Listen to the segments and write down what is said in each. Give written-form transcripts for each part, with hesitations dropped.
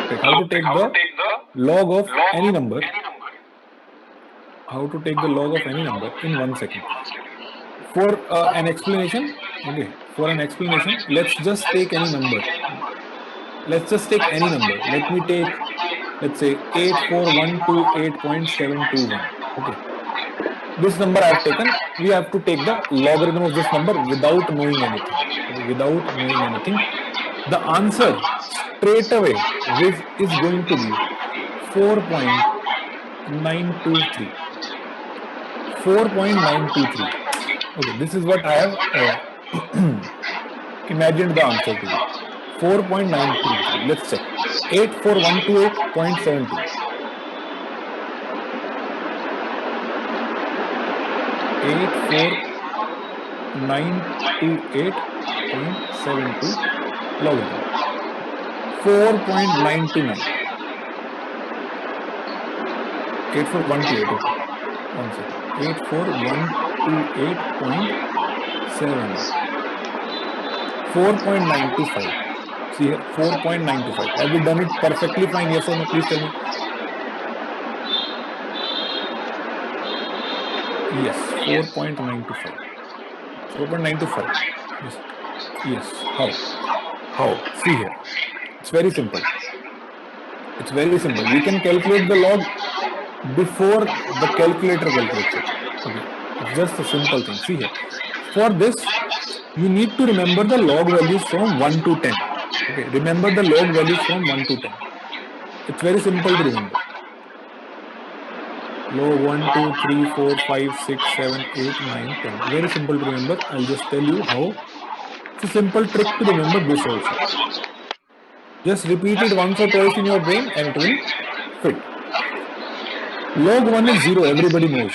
take how to take the log of any number. How to take the log of any number in 1 second. For an explanation, okay. For an explanation, let's just take any number. Let's just take any number. Let me take, let's say 84,128.721. Okay. This number I have taken. We have to take the logarithm of this number without knowing anything. Okay, without knowing anything. The answer straight away is going to be 4.923. 4.923. Okay, this is what I have imagined the answer to be. 4.923. Let's check. 84128.72. 84928.72 logarithm. 4.929. 84128. Okay. 1 second. 84128.7. 4.925. See here, 4.925. Have we done it perfectly fine? Yes or no? Please tell me. Yes, 4.925. 4.925. Yes. Yes. How? See here. It's very simple. It's very simple. We can calculate the log before the calculator calculates it. Okay. It's just a simple thing. See here. For this, you need to remember the log values from 1 to 10. Okay. Remember the log values from 1 to 10. It's very simple to remember. Log 1, 2, 3, 4, 5, 6, 7, 8, 9, 10. Very simple to remember. I'll just tell you how. It's a simple trick to remember this also. Just repeat it once or twice in your brain and it will fit. Log 1 is 0, everybody knows.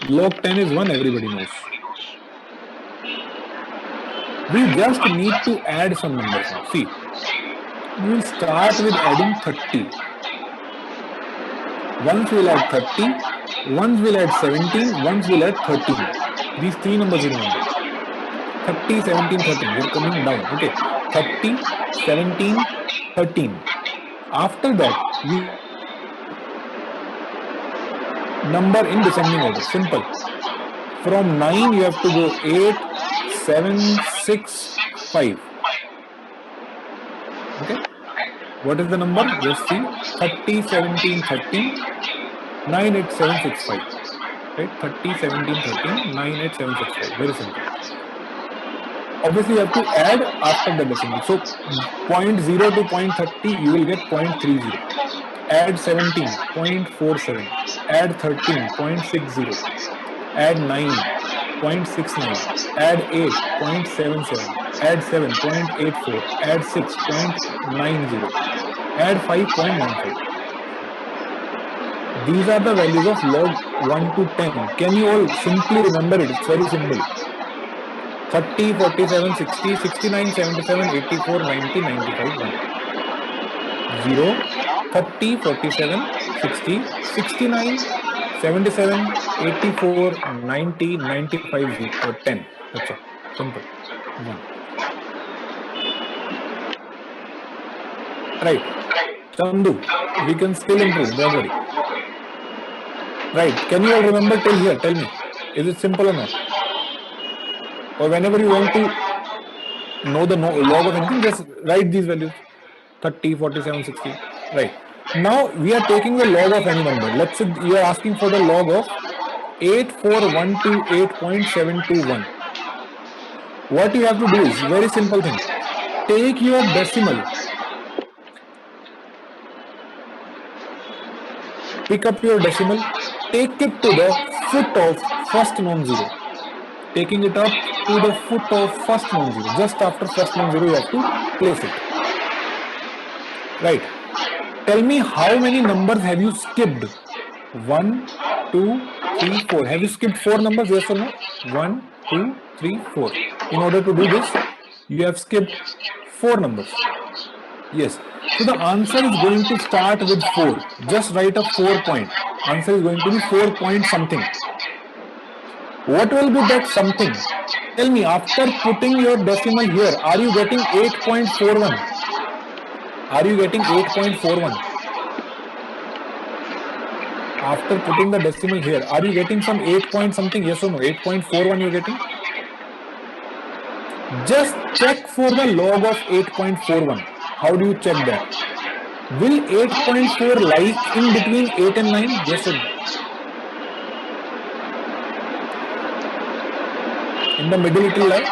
Log 10 is 1, everybody knows. We just need to add some numbers now. See, we will start with adding 30. Once we'll add 30, once we'll add 17, once we'll add 13. These three numbers you remember. 30, 17, 13. We're coming down. Okay. 30, 17, 13. After that, we number in descending order. Simple. From 9, you have to go 8, 7, 6, 5. Okay. What is the number? Just see. 30, 17, 13, 9, 8, 7, 6, 5. Right? 30, 17, 13, 9, 8, 7, 6, 5. Very simple. Obviously, you have to add after the decimal. So, 0.0 to 0.30, you will get 0.30. Add 17, 0.47. Add 13, 0.60. Add 9, 0.69. Add 8, 0.77. Add 7, 0.84. Add 6, 0.90. Add 5, 0.95. These are the values of log 1 to 10. Can you all simply remember it? It's very simple. 30, 47, 60, 69, 77, 84, 90, 95, 1. 0, 30, 47, 60, 69, 77, 84, 90, 95, 10. That's all. Simple. 1. Right. Chandu, we can still improve. Don't worry. Right. Can you all remember till here? Tell me. Is it simple or not? Or whenever you want to know the log of anything, just write these values. 30, 47, 60. Right. Now we are taking the log of any number. Let's say you are asking for the log of 84128.721. What you have to do is very simple thing. Take your decimal. Pick up your decimal. Take it to the foot of first non-zero. Taking it up to the foot of first non-zero. Just after first non-zero, you have to place it. Right. Tell me how many numbers have you skipped? 1, 2, 3, 4. Have you skipped 4 numbers? Yes or no? 1, 2, 3, 4. In order to do this, you have skipped 4 numbers. Yes. So the answer is going to start with 4. Just write a 4 point. Answer is going to be 4 point something. What will be that something? Tell me, after putting your decimal here, are you getting 8.41? Are you getting 8.41? After putting the decimal here, are you getting some 8 point something? Yes or no? 8.41 you're getting? Just check for the log of 8.41. How do you check that? Will 8.4 lie in between 8 and 9? Yes or no? In the middle it will lie,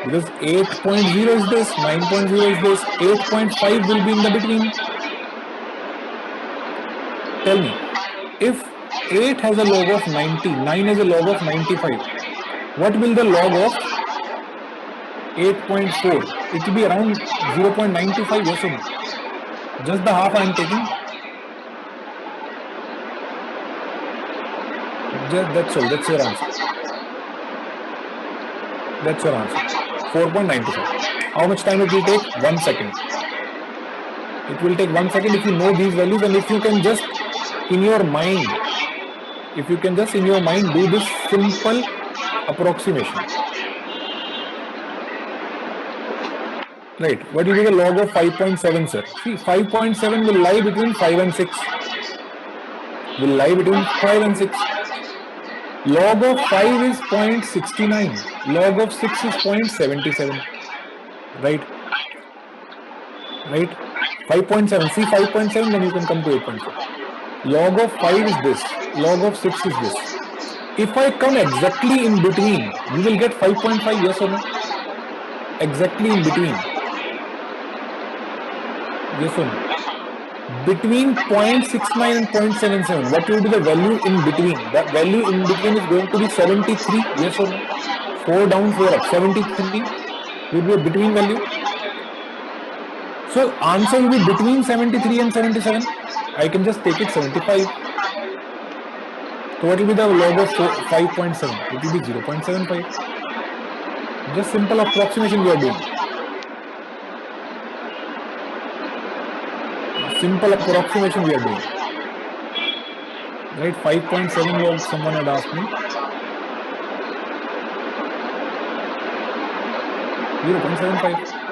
because 8.0 is this, 9.0 is this, 8.5 will be in the between. Tell me, if 8 has a log of 90, 9 has a log of 95, what will the log of 8.4? It will be around 0.925, yes or no? Just the half I am taking. That's all, that's your answer. That's your answer. 4.95. How much time it will take? 1 second. It will take 1 second if you know these values, and if you can just in your mind, do this simple approximation. Right. What will be the log of 5.7, sir? See, 5.7 will lie between 5 and 6. Will lie between 5 and 6. Log of 5 is 0.69. Log of 6 is 0.77. Right? Right? 5.7. See 5.7, then you can come to 8.4. Log of 5 is this. Log of 6 is this. If I come exactly in between, you will get 5.5, yes or no? Exactly in between. Yes or no? Between 0.69 and 0.77, what will be the value in between? The value in between is going to be 73, yes or no? 4 down, 4 up, 73 will be a between value. So answer will be between 73 and 77. I can just take it 75. So what will be the log of 5.7? It will be 0.75. Just simple approximation we are doing. Simple approximation we are doing. Right, 5.7 was someone had asked me. 0.75.